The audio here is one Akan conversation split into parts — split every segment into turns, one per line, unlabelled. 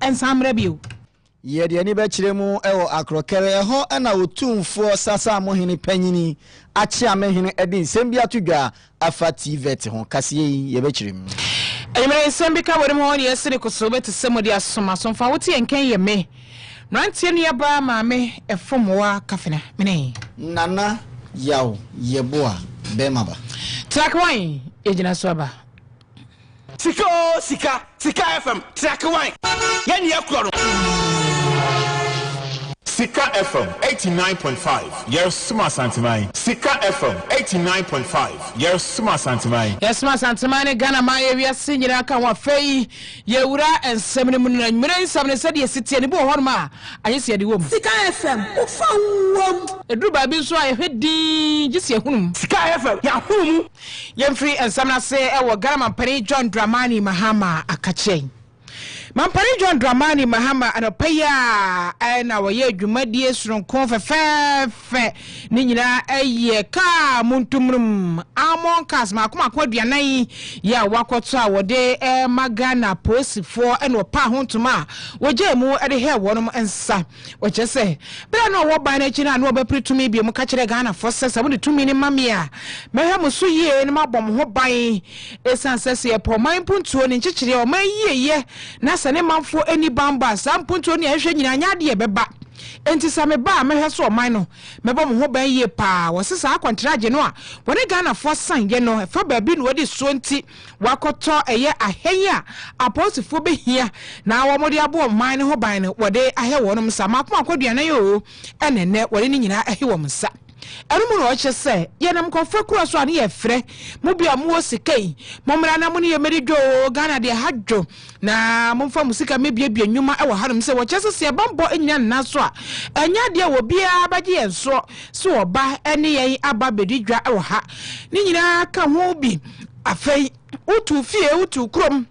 ensamre bio
ye de ani be kire mu ewo akrokere ho na otumfo sasa mohini panyini achi amehini edin sembi atudwa afa TVT ho kase ye be kire mu
emre sembi ka wori mo ye sire koso beti semodi asoma so fa wote enken ye me Nantie ni aba maame efomwa kafena mene
nana yaw yeboa bema ba
track wine ejina so aba
Sikka FM track wine yen ye kloro Sikka FM 89.5 yes suma santimai Sikka FM 89.5 yes suma santimai
Ghana ma ye wiase nyina ka wa fei ye wura ensemne mu na nwere ensemne se de sitie ne bo horma ayese de wom
Sikka FM ufa wom
edru ba bi so aye hwedi gise hunum
Sikka FM ya hunum
ye free ensemna se e wo Ghana Mampani John Dramani Mahama akache Mampani John Dramani Mahama anopaya na waye adwumadie soronko fefefe ni nyina eye ka muntumrum amon kas makoma kwaduanan ya wakoto a wode magana posifo ene opa hontuma woje mu ede he wonom ensa wache se bra no wo ban na china na obapritumi bi mu ka kire Ghana forces sabu de tumi ni mamia mehwe muso ye ni mabom ho ban esansese e poman puntuo ni nchikire o man yeye na sane manfo eni bamba sampunto ni ehwe nyina nyade e beba enti same ba mehwe so man no mebo mo ho ban ye pa wosesa akontraje no a woni Ghana fo san ye no fa ba bi no wodi so nti wakoto eye ahenya aposifo behia na wo modi abo man ho ban no wode ahe wonom sama akoma kodua na yo enene wode ni nyina ahe wo msa Enumu no oche se yenam konfa kura so ane ye frɛ mu bia mu osikai momra na mu ne ye meridwo Ghana de hadwo na momfa musika mebiebie nnwuma e wo hanom se wo chese se bambo enya nna so a enya de wo bia baje enso so oba ene yen aba bedidwa e wo ha ni nyina ka ho bi afei utu fie utu krom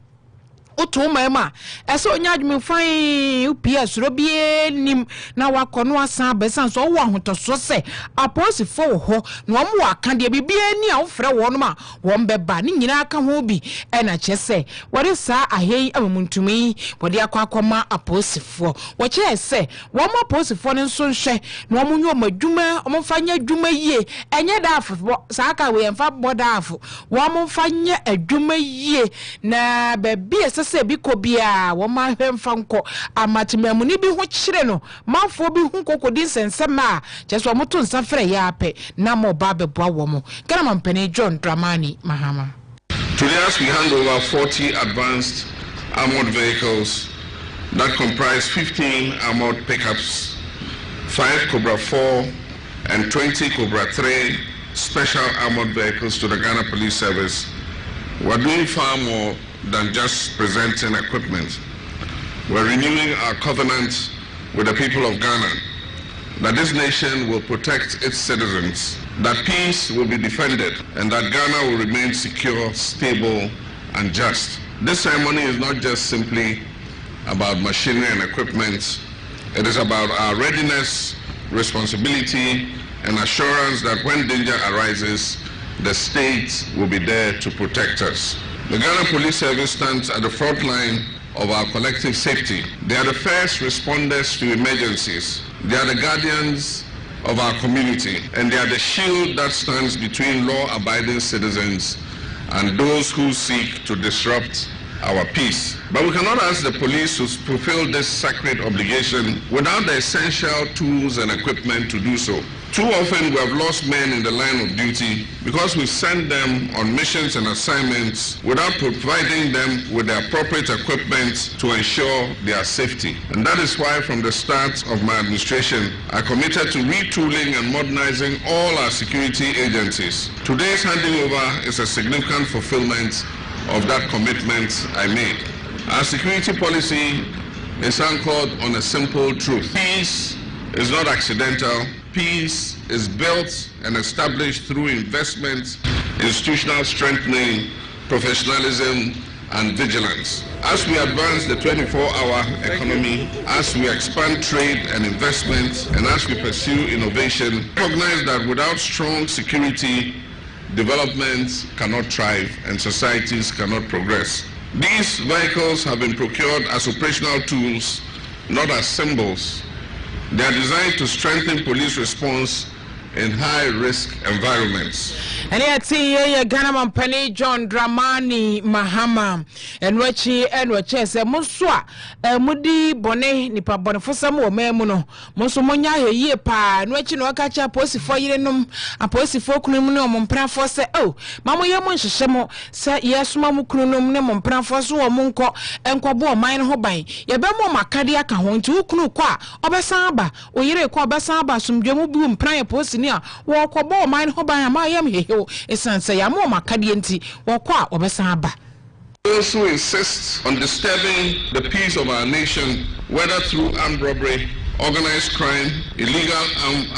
otu mama eso nya adwumi fan upia soro bie nim na wakono asan besan so wo ahotoso se aposifo wo ho na wo mo aka de bibie ni a wo frɛ wo no ma wo mbeba ni nyina aka ho bi e na kyese wore sa ahei amuntumi wode akwa aposifo wo kye se wo mo aposifo ne nso nhwɛ na wo mo nyo madwuma wo mo fanya adwuma yie enye dafo sa aka we emfa bodafo wo mo fanya adwuma yie na bebie se bi ko bia wo ma hwemfa nko amatemam ni bi ho kyire no manfo bi hu kokodi nsensem a kyeso mo to nsa frɛ ya apɛ na mo ba beboa wo mo Ghana Mampani John Dramani Mahama.
Today as we hand over 40 advanced armored vehicles that comprise 15 armored pickups, 5 Cobra 4 and 20 Cobra 3 special armored vehicles to the Ghana Police Service. We're doing far more than just presenting equipment. We're renewing our covenant with the people of Ghana that this nation will protect its citizens, that peace will be defended, and that Ghana will remain secure, stable, and just. This ceremony is not just simply about machinery and equipment. It is about our readiness, responsibility, and assurance that when danger arises, the state will be there to protect us. The Ghana Police Service stands at the front line of our collective safety. They are the first responders to emergencies. They are the guardians of our community, and they are the shield that stands between law-abiding citizens and those who seek to disrupt our peace. But we cannot ask the police to fulfill this sacred obligation without the essential tools and equipment to do so. Too often we have lost men in the line of duty because we send them on missions and assignments without providing them with the appropriate equipment to ensure their safety. And that is why from the start of my administration, I committed to retooling and modernizing all our security agencies. Today's handing over is a significant fulfillment of that commitment I made. Our security policy is anchored on a simple truth. Peace is not accidental. Peace is built and established through investment, institutional strengthening, professionalism, and vigilance. As we advance the 24-hour economy, as we expand trade and investment, and as we pursue innovation, recognize that without strong security, development cannot thrive and societies cannot progress. These vehicles have been procured as operational tools, not as symbols. They are designed to strengthen police response in high-risk environments.
And yet, Ghana Mampani John Dramani Mahama and Wachi and Wachese Muswa Mudi Bone Nipa Bonifosamo Memuno Musumonya ye pa and Wachi no catcha posi for yenum a posi for criminal Mompra for say, oh, Mamma Yamon Shemo, say yes, Mamu Crunum Nemon Pranfosu or Munko and Quabo mine hobai. Yabamo Macadia Kahon to Kunu Qua, Obasaba, or Yere Quabasaba, some Jomu Boom Prior Posi near, walk Quabo mine hobai, I am here. Esanse ya mo makadienti wokwa obesaba.
Those who insist on disturbing the peace of our nation, whether through armed robbery, organized crime, illegal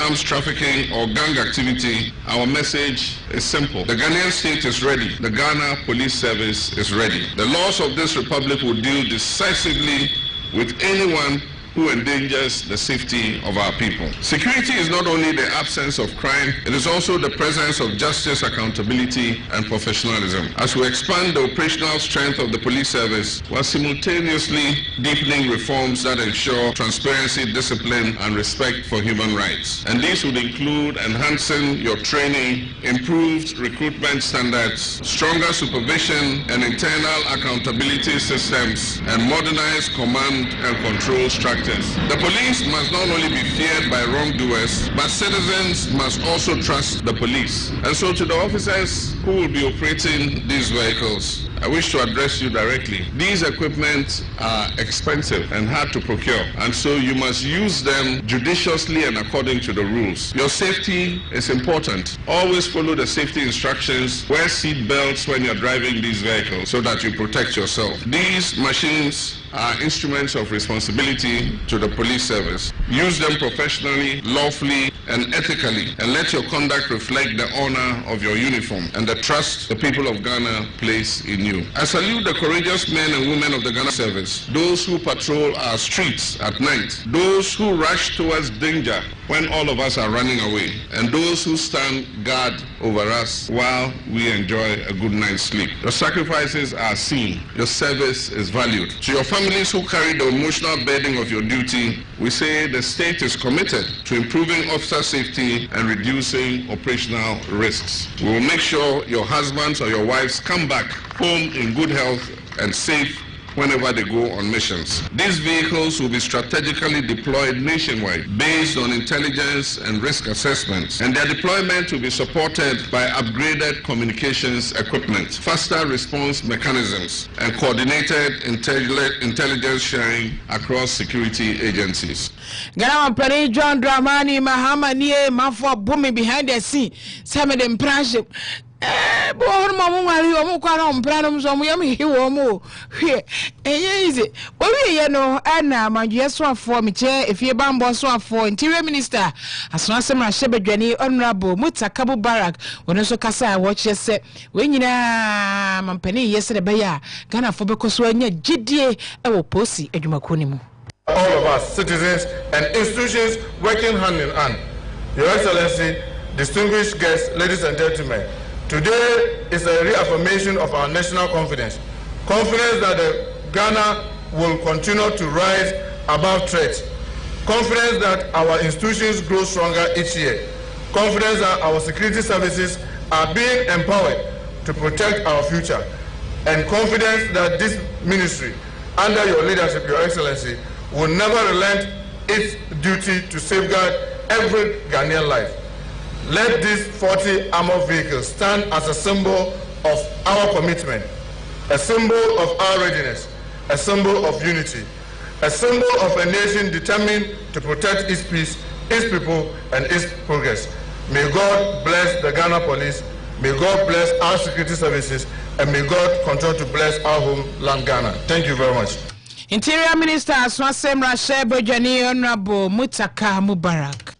arms trafficking, or gang activity, our message is simple. The Ghanaian state is ready. The Ghana Police Service is ready. The laws of this republic will deal decisively with anyone who endangers the safety of our people. Security is not only the absence of crime, it is also the presence of justice, accountability, and professionalism. As we expand the operational strength of the police service, while simultaneously deepening reforms that ensure transparency, discipline, and respect for human rights. And these would include enhancing your training, improved recruitment standards, stronger supervision and internal accountability systems, and modernized command and control structures. The police must not only be feared by wrongdoers, but citizens must also trust the police. And so to the officers who will be operating these vehicles, I wish to address you directly. These equipments are expensive and hard to procure, and so you must use them judiciously and according to the rules. Your safety is important. Always follow the safety instructions. Wear seat belts when you're driving these vehicles so that you protect yourself. These machines are instruments of responsibility to the police service. Use them professionally, lawfully, and ethically, and let your conduct reflect the honor of your uniform and the trust the people of Ghana place in you. I salute the courageous men and women of the Ghana service, those who patrol our streets at night, those who rush towards danger when all of us are running away, and those who stand guard over us while we enjoy a good night's sleep. Your sacrifices are seen. Your service is valued. To your families who carry the emotional burden of your duty, we say the state is committed to improving officer safety and reducing operational risks. We will make sure your husbands or your wives come back home in good health and safe whenever they go on missions. These vehicles will be strategically deployed nationwide based on intelligence and risk assessments, and their deployment will be supported by upgraded communications equipment, faster response mechanisms, and coordinated intelligence sharing across security agencies.
Ghana Mampani John Dramani Mahama niye mafo booming behind the scene. Some of them pressure. Born Mamu, Omukaram, Pranum, Yami, Womo. Easy. We know, Anna, my yes, one for me chair, if you bamboo swap for Interior Minister, as one summer Shebedjani, Honorable Mutakabu Barak, when also Kasa watch yes, when you know Mampani yesterday, Baya, Ghana for because when you GDA, I will post it, Edumakunimu.
All of us, citizens and institutions working hand in hand. Your Excellency, distinguished guests, ladies and gentlemen, today is a reaffirmation of our national confidence. Confidence that Ghana will continue to rise above threats. Confidence that our institutions grow stronger each year. Confidence that our security services are being empowered to protect our future. And confidence that this ministry, under your leadership, Your Excellency, will never relent its duty to safeguard every Ghanaian life. Let these 40 armored vehicles stand as a symbol of our commitment, a symbol of our readiness, a symbol of unity, a symbol of a nation determined to protect its peace, its people, and its progress. May God bless the Ghana Police, may God bless our security services, and may God continue to bless our homeland Ghana. Thank you very much.
Interior Minister Aswasem Rashe Bojani Honorable Mutaka Mubarak.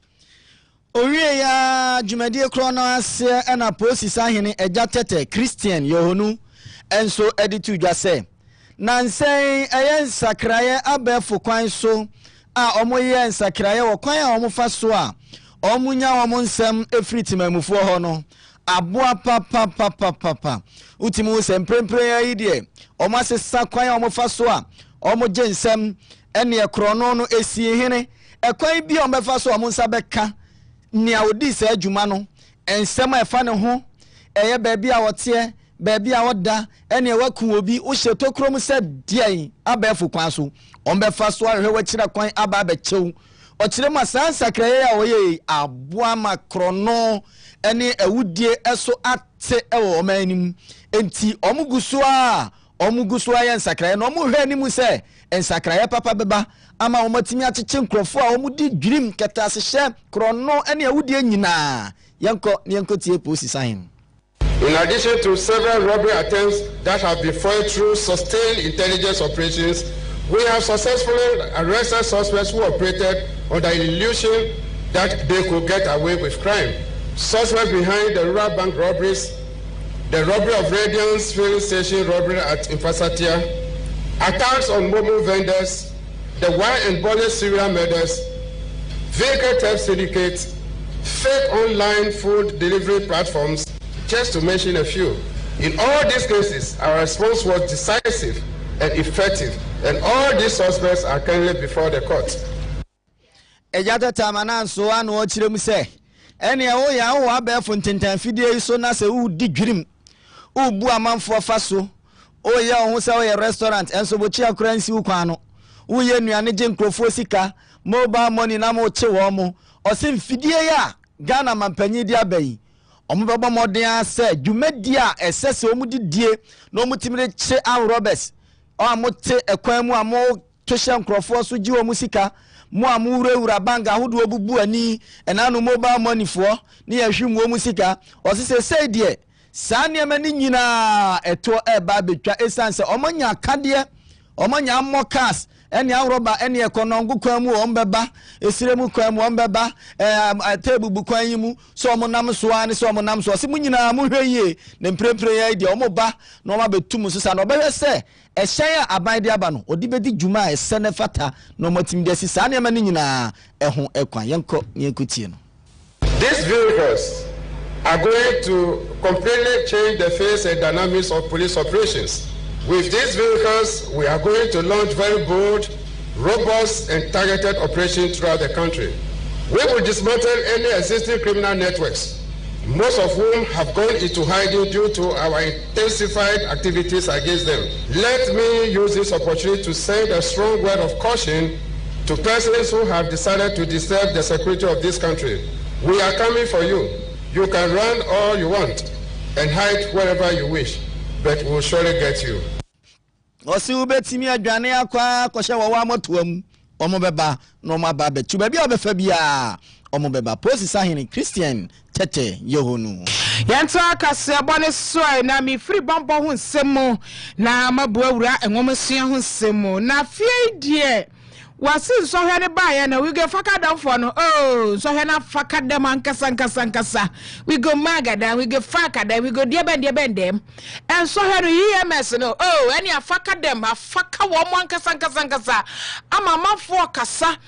Owie ya Jumadi Krono ase na posi sahene eja tete Christian Yohonu enso editu dwase. Nansen eyen sakraye abefo kwan so a omoye nsakraye wo kwan a omofa so a omunya wo nsem efritimamufu ho no aboa papa utimu se mprempre ya ide omo asesa kwan omo fa so a omo gensem ene ekrono no esie hene ekwan bi omo fa so omo nsa beka nia odi se adwuma no ensem efa ne ho eye baabi a wote baabi a woda ene waku obi wo hyeto krom se dian abafu kwan so omo fa so ahwe wakira kwan aba ba chew o kire ma sansakraye ya oye aboa makrono ene awudie eso ate ewo omanim enti omuguso a yensakraye no omuhwe animu se ensakraye papa beba ama omatimi acheche nkrofo a omudi dwirim ketase hye krono ene awudie nyina yenko tie posi sign.
In addition to several robbery attempts that have been foiled through sustained intelligence operations, we have successfully arrested suspects who operated under the illusion that they could get away with crime. Suspects behind the rural bank robberies, the robbery of Radiance filling station robbery at Infasatia, attacks on mobile vendors, the wire and bullet serial murders, vehicle theft syndicates, fake online food delivery platforms, just to mention a few. In all these cases, our response was decisive and effective, and all these suspects are currently before the court.
Ejata tamana so anu ochirem se ene wo ya wo abefo ntentan fidie so na se u di dwirim u bu amanfo fa so o ya ho se wo restaurant enso bo chia kransi u kwan no u ye nuane je nkrofo sika mobile money na mo che wo mo o se fidie ya Ghana mampanyi di abai omo bebo modern ase dwumadi a esese omudi die no omutimire che an Roberts o amote ekwan mu amo to hye nkrofo so ji wo musika mo amurewura banga hodo obubu ani enanu mobile money fo ni yahwim wo musika o se sei de sane mani nyina eto eba betwa esanse omonya kade omonya mokas eni awroba eni ekonongu kwan mu ombeba esiremu kwan mu ombeba tebubu kwan yimu so omonam so ani so omonam so se munyina mu hweye ne mprempre ya ide omoba no ma betum so sa no behwe se ehyan aban de aba no odi bedi djuma ese ne fata no motim de sisa ne ma ni nyina ehun ekwan yenkutie no.
These vehicles are going to completely change the face and dynamics of police operations. With these vehicles, we are going to launch very bold, robust, and targeted operations throughout the country. We will dismantle any existing criminal networks, most of whom have gone into hiding due to our intensified activities against them. Let me use this opportunity to send a strong word of caution to persons who have decided to disturb the security of this country. We are coming for you. You can run all you want and hide wherever you wish, but we will surely get you.
Osi ubetimi adwane akwa kwhye wo wa motoam omobeba no maba betu ba bia obefa bia omobeba posisa hini Christian tete Yohonu
Yanta kase abone so na mi free bombo ho nsemo na mabu awura enwomsua ho nsemo na fie die wasi so hwe ne bae na we go fakadam for no so hwe na fakadam ankasa we go magada we go fakada we go diabendem and so hwe no EMS no any afakadam afaka wo mo ankasa ama mafo kasa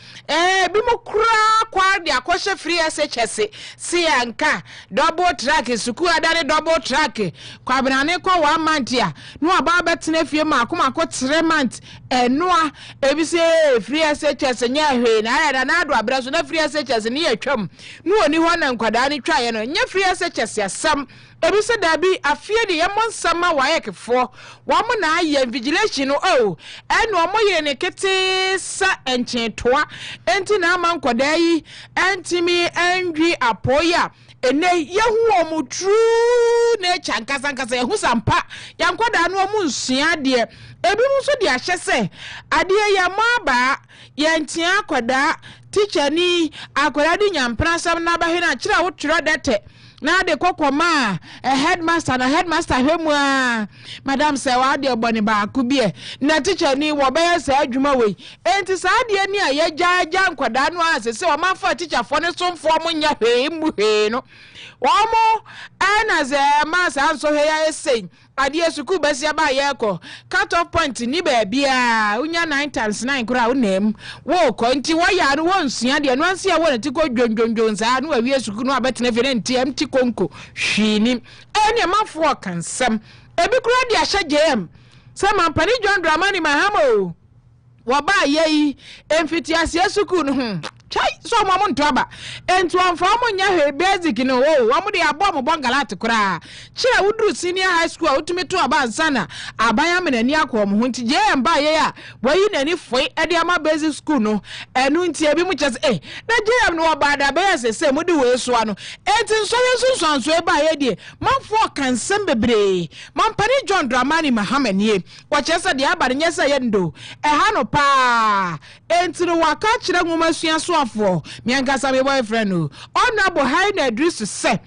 bi mo kura kwa dia kwhye free SHS si anka double track suku adane double track kwa benane kwa 1 month ya no aba betene fie ma akoma ko 3 month enoa ebise free SHS nya hwe na ya na ado abraso na free SHS ni atwam no oni ho na nkwada ni twaye no nya free SHS yasam ebise dabi afie de yemonsama wayekefo wo mo na aye vigilation no eno mo yire ne kete sa enchetoa enti na ama nkwada yi entimi andwi apoya ene yehu omutru na chankasa yehu sampa yankwada no mu nsua de ebi mu so de ahye se ade ya maba yentia akwada teacher ni akwada di nyampra na ba hena kira wo tro dete na de kokoma headmaster hwemu a madam se wa de oboni ba ku bie na teacher ni wo ba se adwuma we enti sa de ni a ye jaja nkwada no a se o ma fa teacher fo ne somfo mo nya hwe mu hwe no womo ana ze ma sa so he ya ese adie suku besia ba ye ko cut off point ni ba bia unya 9 times 9 kura unem wo ko nti wo ya no wonsua de no anse ya wona ti ko dwondwondwon za no awie suku no abetena fe nti empty konko hwini ene mafo kansam ebi kura de ahye jm se mampani John Dramani Mahama wo ba ye emfitiase suku no chai so mama ntoba entu amfa mo nya he basic no wo mo de abo mo bongalate kura kire wuduru senior high school utumi to abansa na abaya menani akọ mo nti je mba ye ya wayi nani foi e de ama basic school no enu nti ebi mu chese na je no obada be sese mo de we so ano enti so ye so e ba ye de manfo kansem bebre mampani John Dramani Mahama nie wo chese de abare nyese ye ndo ha no pa enti no waka kire nwomasuan so afọ miangasa me boyfriend o honorable high na address se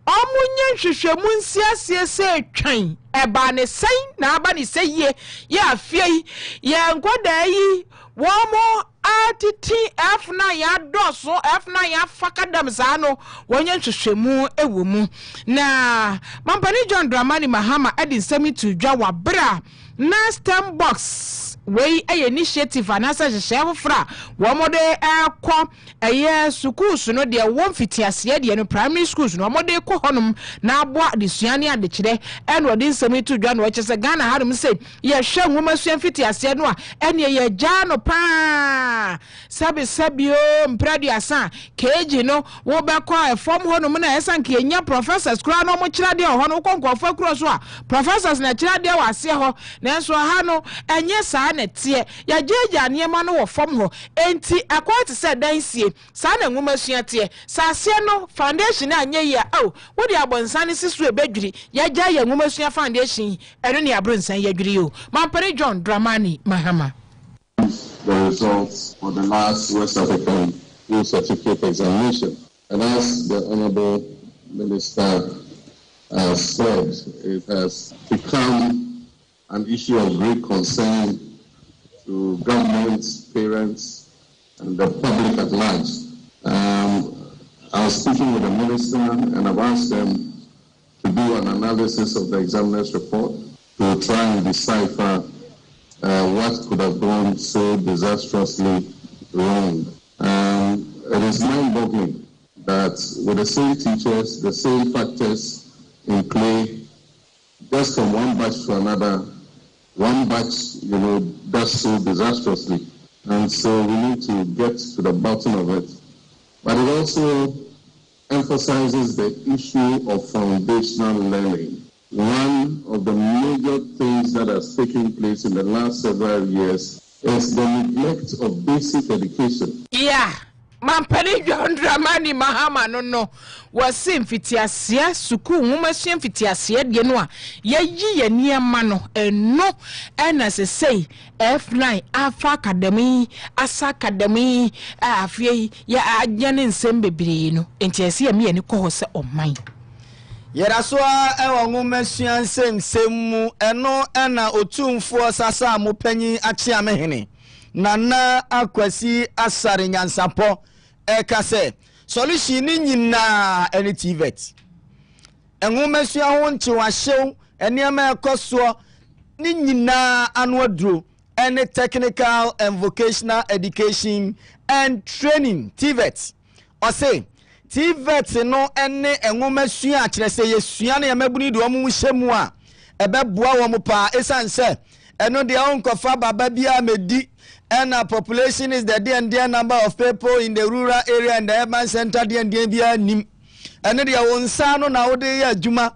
omunye hwehwemu nsiasie se twan eba ne sei na aba ne sei ye afie ye nkoda yi wo mo atiti F9 ya doso F9 ya fakadam za no wonye hwehwemu ewo mu na mampani John Dramani Mahama edi nsemi to dwa wa bra na stem box wey initiative anasa hyehyɛ fra wo mode ekɔ schools no de won fitiase de no primary schools no mode kɔ honum na aboa de suane ade kyerɛ ɛna ɔde nsɛm to dwa no wɔkyɛ Ghana harum sɛ ye hwɛ nwoma suan fitiase no a ɛne ye gya no pa sabio mpraduasa keji no wo bɛkɔ efom honum na ɛsan ke nya professors kura no mo kyerɛ de hɔ no kɔnkɔfa kuro so a professors na kyerɛ de wɔ ase hɔ na nso ha no ɛnyɛ saa netie ya jeja niema no wo fom ho enti akwati se dan sie sa na nwoma suate sa se no foundation anye ya wo de abonsane sisu ebedwiri ya ja ya nwoma sua foundation eno ne abronsan ya dwiri o mampare John Dramani Mahama.
The results for the last West African School Certificate examination, and as the Honorable Minister said, it has become an issue of great concern to governments, parents, and the public at large. I was speaking with the minister and I've asked them to do an analysis of the examiner's report to try and decipher what could have gone so disastrously wrong. It is mind-boggling that with the same teachers, the same factors in play, just from one batch to another, one batch, does so disastrously. And so we need to get to the bottom of it. But it also emphasizes the issue of foundational learning. One of the major things that has taken place in the last several years is the neglect of basic education.
Yeah. Mampani John Dramani Mahama no wasi mfitiasia suku nwomasuan mfitiasia de no a yeyi ye niema no eno ena sesei F9 Alpha Academy Asa Academy afie ya agane nsem bebre no entiase ya me ni ko ho se oman
yeraso ewo nwomasuan nsem eno ena otumfo sasa mo panyi achi amehene Nana akwasi asare nyansapo ekase solution ni nyina eni TVET enwomesua ho ntiwahyew eniema ekoso ni nyina anwadro eni technical and vocational education and training TVET ose TVET no eni enwomesua akyerese yesua na yamabuni de omu hyemu a ebeboa wo mo pa esanse eno de onkofa baba bia medi. And our population is the dear number of people in the rural area and the urban center dear nim. And the onsano na ode ya juma.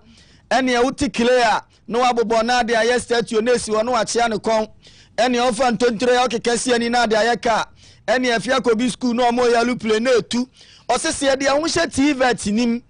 And ya uti clear no abobona de ya statue nesi wano achiano kon. And ya ofan tontre ya kesi ani na de ayaka. And ya fia kobi school no mo ya luple ne tu. Osesi ya dia unshe TVET nim.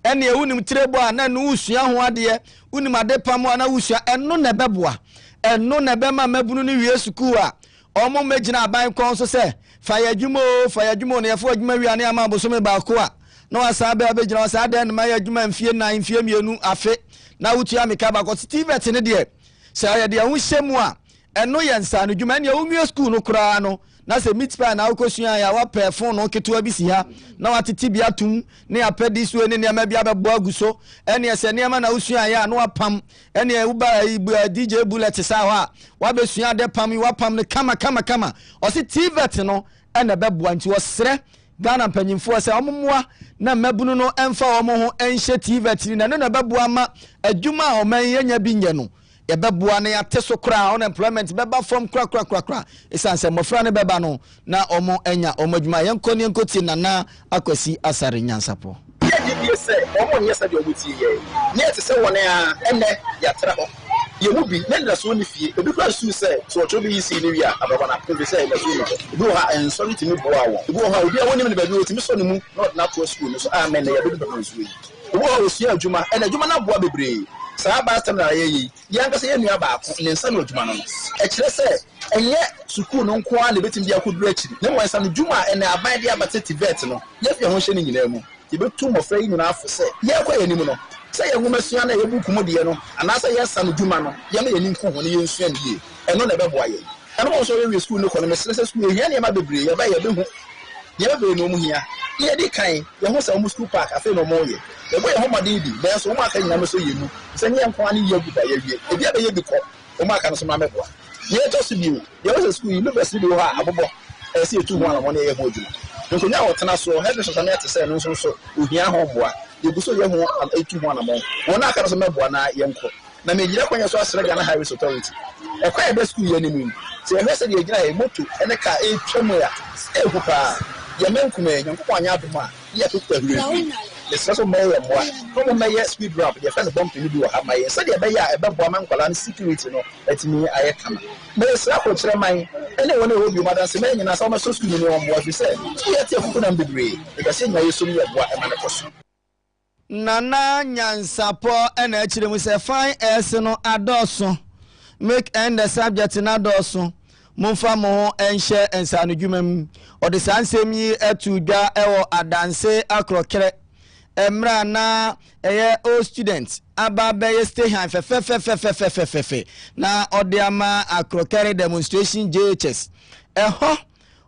And ya unim trebo ana no usua ho ade unim adepa mo ana usua enno nebeboa. Enno nebema mabunu ni wie school a. Omo mejina aban kon so se fayadwumo ne yefo adwuma wiane ama bosome baako a na wasabe abegina wasade na mayadwuma mfie na mfie mienu afe na wutua meka baako TVET ne de se ya de ho hyemu a eno ye nsa no dwuma ne ya onwie school no kura no na se meat pie na ukosua ya wa pe phone no ketewa bi si ha na watete bi atum ne apedi so ne niam bi abebo aguso ene ese niam na usua ya no apam ene uba DJ bullet sa ha wa besua de pam wa pam ne kama o se TVET no ene bebo anti wo sere Ghana panyimfo se omomoa na mabunu no emfa omo ho enhye TVET ni na no bebo ama adwuma o man yenya bi nye no ye beboa na ya teso kra unemployment beba from kra esanse mofra ne beba no na omo enya omo adwuma yenkoni enkoti nana akwasi asare nyansapo
ye se omo nyesa de obuti ye ne te se wona a ene ya tra ho ye mu bi ne nda so ni fie ebi kra su se so to bi si ni wi a ababa na ko se na so ni ebi ho ha ensori ti mi bo awo ebi ho ha obi a woni me ba bi o ti mi so ni mu na to school so amen ya bi ba so yi ebi ho osi adwuma ene adwuma na boa bebre sa ba stem na ye yanka se ye nua ba ko ne nsa no adwuma no e kire se enye school no nko a na betim dia ko duru akiri ne mo nsa no adwuma ene aban dia batete vet no ye fi ho hye ni nyina mu ye betu mo fra yi nyina afo se ye kwa ye nim no se ye nwumasua na ye buku mu de no anasa ye sa no adwuma no ye na ye ni nko ho ne ye nsua ne ye eno na beboa ye eno mo so ye school no ko no mesere se school ye ne ma bebre ye ba ye behu ye be no mu hia ye di kan ye ho sa mo school park afi no mo ye ye boy ho ma di be so mo aka nyame so ye mu se nye nko ani ye guda ye wie e bia be ye bi ko o ma aka no so ma meboa ye to so bi ye was school university bi ho a abobo e se etu ho ala mo ne ye ho adwuma nko nya wo tena so head so na te se no so ohia ho boa ye bu so ye ho etu ho ala mo wona aka no so meboa na ye nko na me gire kwanya so asere Ghana Highway Authority e kwa e be school ye ni mu se e hwese de ye gina ye moto ene ka e twemo ya e hu pa ye menkume nyanko anya adoma ye to kwahuru the special mayor boy come mayor speed ramp the first bump ni bi wo ha mayor so de be ya e be bo amankwala no security no etimi aye kama me sra ko kire man ene wona ho bi madan se me nyina so ma so school ni won bo fi se ye tie fuku na mbebre e ga se nya ye so mi bo e ma ne koso
nana nyansapo ena akire mu se fine s no adoso make end the subject na adoso Mumfa mo enhye ensanu dwumam ode sansem yi atudwa ewo adanse akrokere emra na eye o student aba ye stay han fe na ode ama akrokere demonstration JHS eho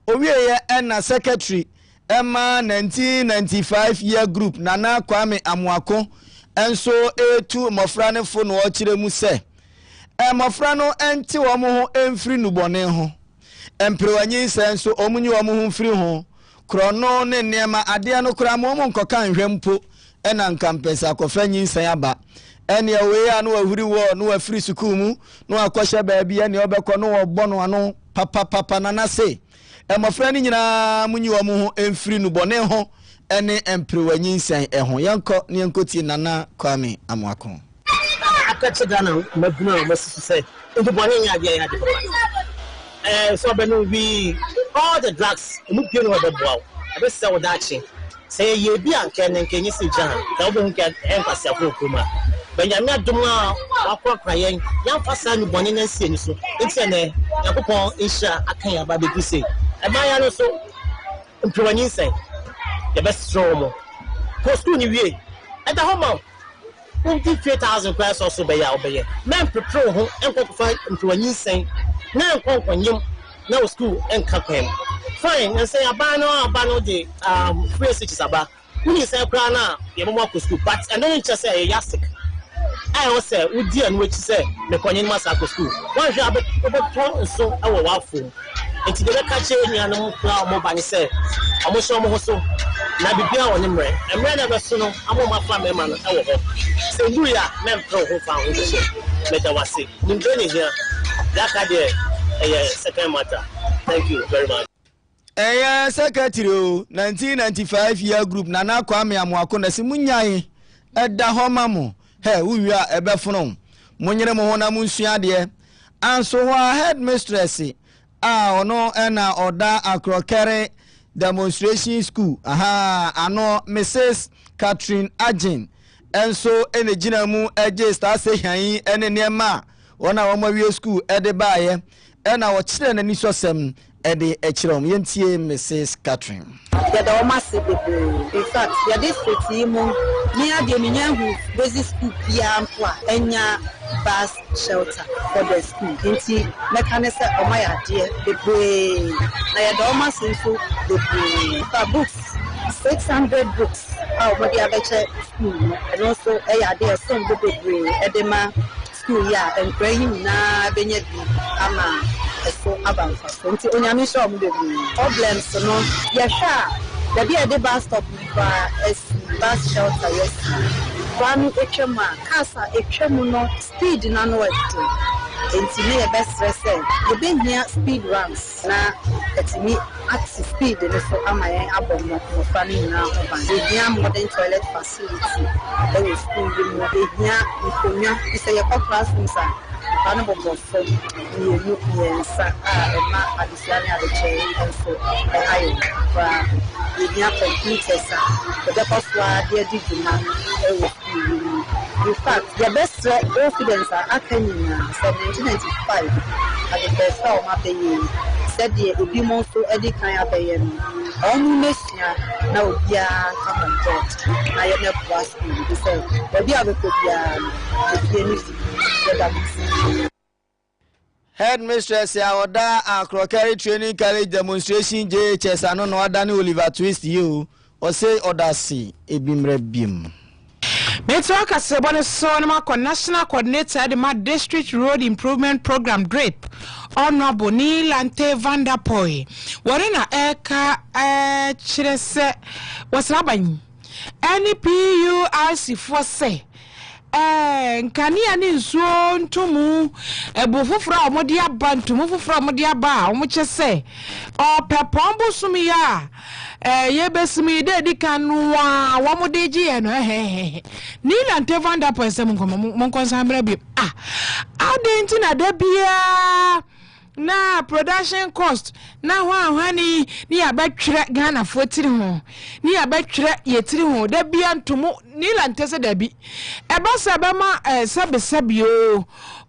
owieye ena secretary ema 1995 year group nana Kwame Amuako enso etu mofra ne fo no okire mu se mofra no enti wo mo ho emfiri nubone ho emprewanyi senso omunyi wo mo ho mfiri ho krono ne nema ade no kra mo nkoka nhwempo ena nkampesa akofanyi nsan aba ene we ya no ahuri wo no afiri sukuu mu no akohye baabi ene obekọ no wo bọ no ano papa nana se mofra ni nyina munyi wo mo ho emfiri nubone ho ene emprewanyi nsan ho yanko ne yankoti nana Kwame Amuako
Catch Ghana, Magna, say, into Bonnie, so Ben we all the drugs, look you know the bow. I just saw that thing. Say ye be and can you see John, Calvin can emphasize Kuma. But you're not doing what crying, young person, Bonnie and Sin, so it's an Yapon Isha, I can't about the say. Am I also improving you say the best strong? Post school you at the home. 23,000 class also be out there. Men patrol home and fight into a new saying, now no school and campaign. Fine, and say a banner the free cities about. When you say Prana, you won't walk to school, but and then just say a yastic. I was say, would dear and which say, the Quanian Massacre school. One job about so our waffle. And to the catch and no flower mobile say, I'm also na bibia woni mre emre na beso no amoma fa mema no ewo ho se nduya na mpro ho fa ho so meta wase ndeni here that dey second matter. Thank you very much.
Secretary 1995 year group nana Kwame Amuako na si munyan eda ho mamo he wuwia ebefono munyere mo ho na munsua de anso ho headmistress ono ena oda akrokere demonstration school ano Mrs. Catherine Agin enso ene gina mu eje star se hyan ene niema wona wo mawie school ede baaye ena wo kire na ni sosem ede ekirom yentie Mrs. Catherine
ya da o masse bebe in fact ya district yi mu
Me ade me nya hu basic school bia mpo a enya bus shelter for the school. Nti mekanese omaya ade bebre na ye do ma sinfo bebre books 600 books body abeche school and also ade some bebre edema school ya and praying na benye bi ama so abanfa so nti onyame sho mo bebre problems no ye sha the be the bus stop bus shelter yes one etwema kasa etwemu no speed na no eto enti me best stress e be here speed runs na etimi at speed no so amayen abom no fani na oban e here modern toilet facility e we school bi mo e here ikonya say your classroom sa ana bobo fo you yensa ma adisiani abeche enso ayo ba e here computers the first one dey digima e we school. In fact, the best students are attending 1795 at the best of my day. Said the Ubimo so Eddie Kayabayan. Almost now, yeah, come on, George. I am not asking you to say, but the other could be
Headmistress Yaoda and Crockery Training College demonstration JHS and no other Oliver Twist you or say Odasi Ebimre Bim.
Metro Kasebone Sonoma National Coordinator at the District Road Improvement Program DRIP. Honorable Nilante Vanderpoy. Warina Eka Chirese was Rabin. Any PURC for say. Nkania ni nsuo ntumu ebufufura omodia ba ntumu fufura omodia ba omoche se opepombo sumi ya yebesimi de dikanwa womodeji eno Nila ntevanda pese monkonsambre bi adenti na de bia na production cost na hwani ni abetwere Ghana fotiri ho ni abetwere yetiri ho da bia ntomo Nila ntese da bi ebasa bema sebesebio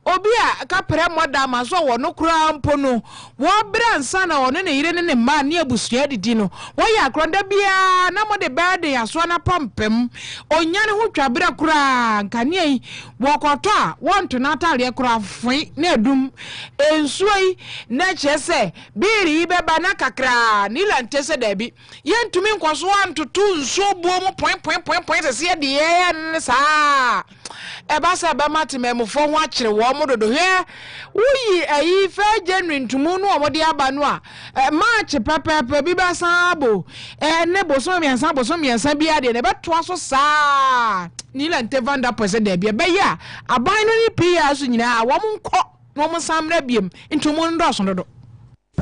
obi a kapere moda ma so wo no kura mpo no wo bransa na one ne yire ne ma ne abusua didi no wo ya akronda bia na mo de bade aso na pampem onya ne ho twabere kura nkane yi wo koto a wonto na atare kura fui na adum ensuoi na chese biri beba na kakra Nila ntese da bi yentumi nkoso antoto nso buo mo point se de ye ne sa ebasa ba matememfo ho akire wo mo dodo hwe uyi ayi fa January ntumu no omode aba no a March pepepe bi basabo ne bosom miensa bi ade ne beto aso saa Nila ntevanda pese de bia be ya aban no ni pia so nyina wo mo nko no mo samra biem ntumu ndo so dodo.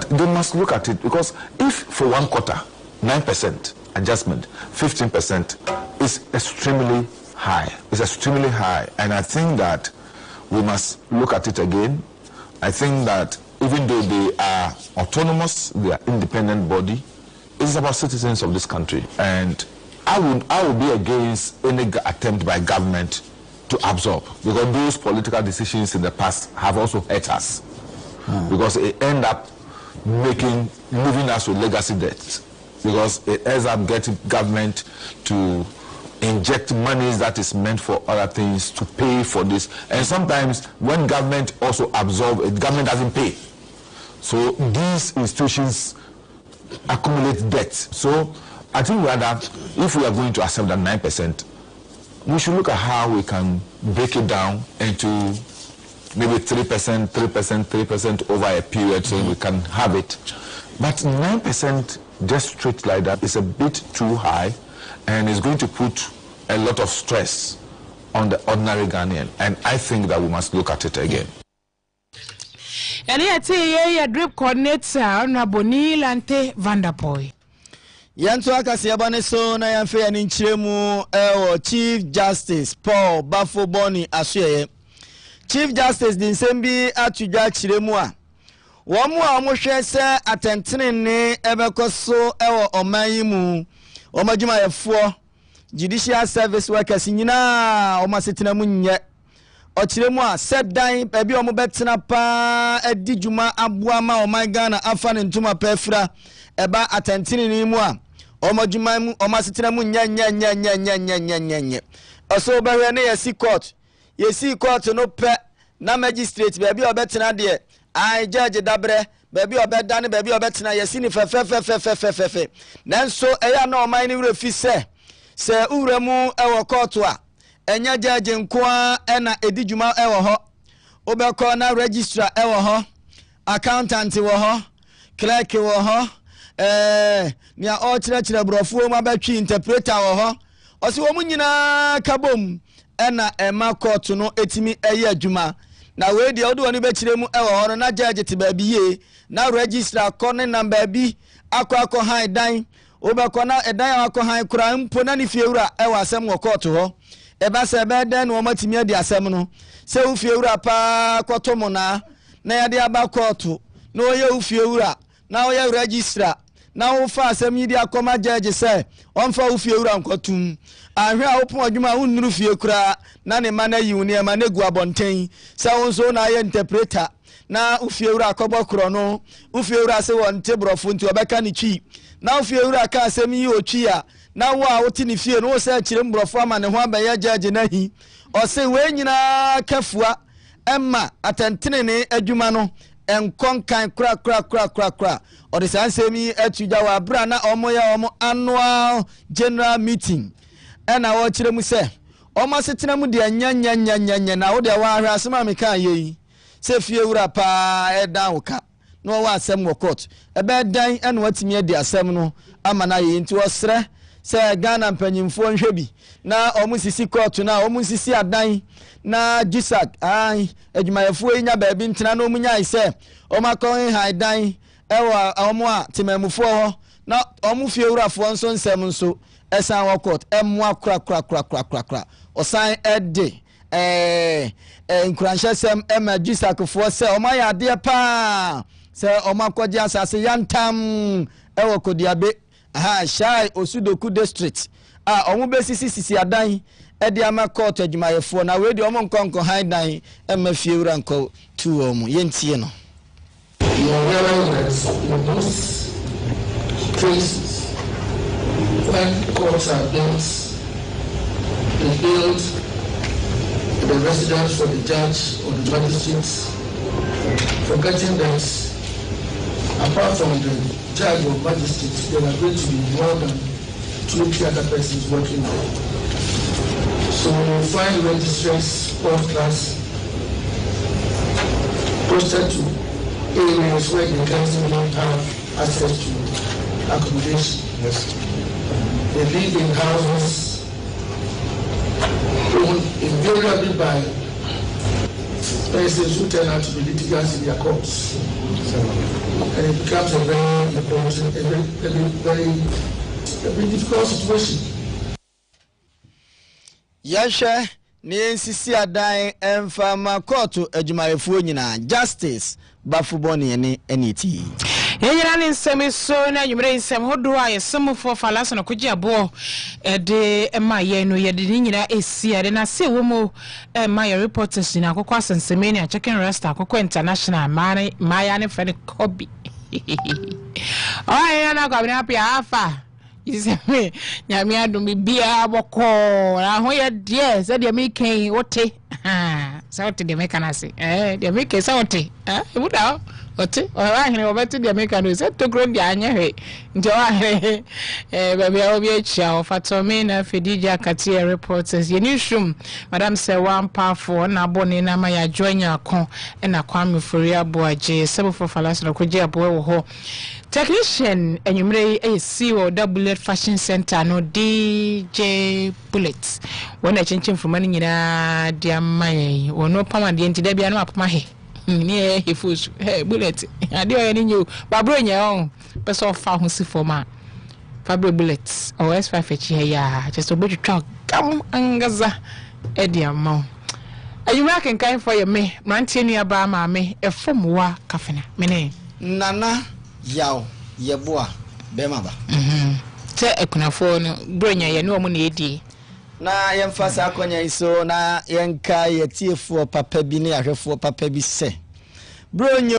They must look at it because if for one quarter 9% adjustment 15% is extremely high. It's extremely high, and I think that we must look at it again. I think that even though they are autonomous, they are independent body, it's about citizens of this country, and I would be against any attempt by government to absorb, because those political decisions in the past have also hurt us, because it end up leaving us with legacy debts, because it ends up getting government to inject monies that is meant for other things to pay for this, and sometimes when government also absorb it, government doesn't pay, so these institutions accumulate debt. So I think rather, if we are going to accept that 9%, we should look at how we can break it down into maybe 3% over a period, so we can have it. But 9% just straight like that is a bit too high, and it's going to put a lot of stress on the ordinary Ghanaian, and I think that we must look at it again.
And here, drip coordinator, Honorable Nilante Vanderpoy.
Yanto akasiabane so na yamfe ani nchiremu Chief Justice Paul Bafoboni Asuyeye. Chief Justice Dinsembi atudwa chiremu a womu a wohwe se atentene ne ebekoso oman yi mu omajuma yefo judicial service workers nyina omasetena mu nye ochiremu a sedan ebi omobetena pa edijuma aboama oman Ghana afa ne ntuma pefra eba atentene ne mu a omajuma mu omasetena mu nya oso behwe ne yesi court no pe na magistrate baby obetena de ai judge dabre baby obedane baby obetena yesi ni fe nanso eya na oman ni wura fi se ura mu ewo court a enya judge nkoa na edijuma ewo ho obekọ na registrar ewo ho accountant wo ho clerk wo ho nia o chire brofuo ma batwi interpreter wo ho osi wo munyina kabom na ema court no etimi eye adwuma na we de odo oni be chire mu ewo ho no na judge te ba biye na registrar ko ne number bi akọ han dan obekọ na edan akọ han kura mpo na ni fiewura ewo asem wo court ho eba se be den wo matimi adi asem no se wo fiewura pa kwotomo na ya de aba court no ye wo fiewura na wo ye registrar na wo fa asem yi di akoma judge say on fa wo fiewura nkotum ahwe a wo pon adwuma wo nuru fie kura na ne ma na yi wo ne ma na gu abonten say wo so na ye interpreter na wo fiewura akọbọ kro no wo fiewura se won te brofo nti obeka ni twi na wo fiewura ka asem yi otwi a na wo a wo ti ni fie no wo se kire mbrofo ama ne ho abaye judge na hi o se we nyina kafua emma atentene ne adwuma no enkonkan kra o de sansemi atuja wa bra na omo annual general meeting ena wo kire mu se omo setena mu de nya na wo de wa ahwe asema me kan yi se fie wura pa edan woka no wa asem wo court ebe dan ena watimi ade asem no ama na yi nti wo sre se Ghana mpanyimfo nhwebi na omusisi court na omusisi adan na jisak ai adwumayefo nya ba bi ntena no munya ise omakon haidan ewa omo a temamufo ho na omu fiewurafo nso nsem nso esan wo court emwa kra osan ede nkranhyesem ema jisak fo se omaya ade pa se omakogye asase yantam ewo kodiabe shai Osudoku district omu besisi adan edi ama court adwumayefo na we di omo nkonko haidan ema fiewura nko tu omu yentie no.
You are realized that in most cases when courts are built, they build the residence for the judge or the magistrates, forgetting that apart from the judge or magistrate, there are going to be more than 20 other persons working there. So you find registrars fourth class posted to areas where the council have access to accommodation. Yes. They live in houses owned invariably by persons who turn out to be litigants in their courts. And it becomes a very important, a very difficult situation.
Yasha ni nsisi adan emfama court adwumayefo nyina justice bafuboni ene eniti
yeyira ni nsemi so na yumre nsem hodo a yesomfo falasa na kugye abo de emaye no yede ni nyina esia de na se wo mo emaye reporters ni akokọ asenseme ni a chicken rest akokọ international maya ne fere kobi ya na ko na pia afa iseme nyame adumi bia boko na ho ye de se de me kan wote sa wote de me kana se de me ke sa wote buda wote wa hene obeti de me kana se to gro de anya he nje wa he baby obi echa ofatomi na fedija katia reporters ye newsroom madam se one powerful na boni na ma ya jonya akon na kwame fori aboaje sebofo falasa na koje abo wo ho technician enyumre CEO Bullet Fashion Center no DJ Bullet wona chinchin fumani nyina dia mai wono pama de ntida bia no apama he ni he fusu Bullet ade o ni nyu babro nya on person fa ho si forma Fabio Bullet o S5 echi ya just obetu twa gam angaza edia ma enyumra kenkan for ye me mrantie nua ba ma me efomwa kafena mene
nana yaw yeboa bema ba
te ekunafo no bronya ye no mu na edi
na yemfasa akonya iso na yenka yetiefo papa bi ne ahwefo papa bi se bronya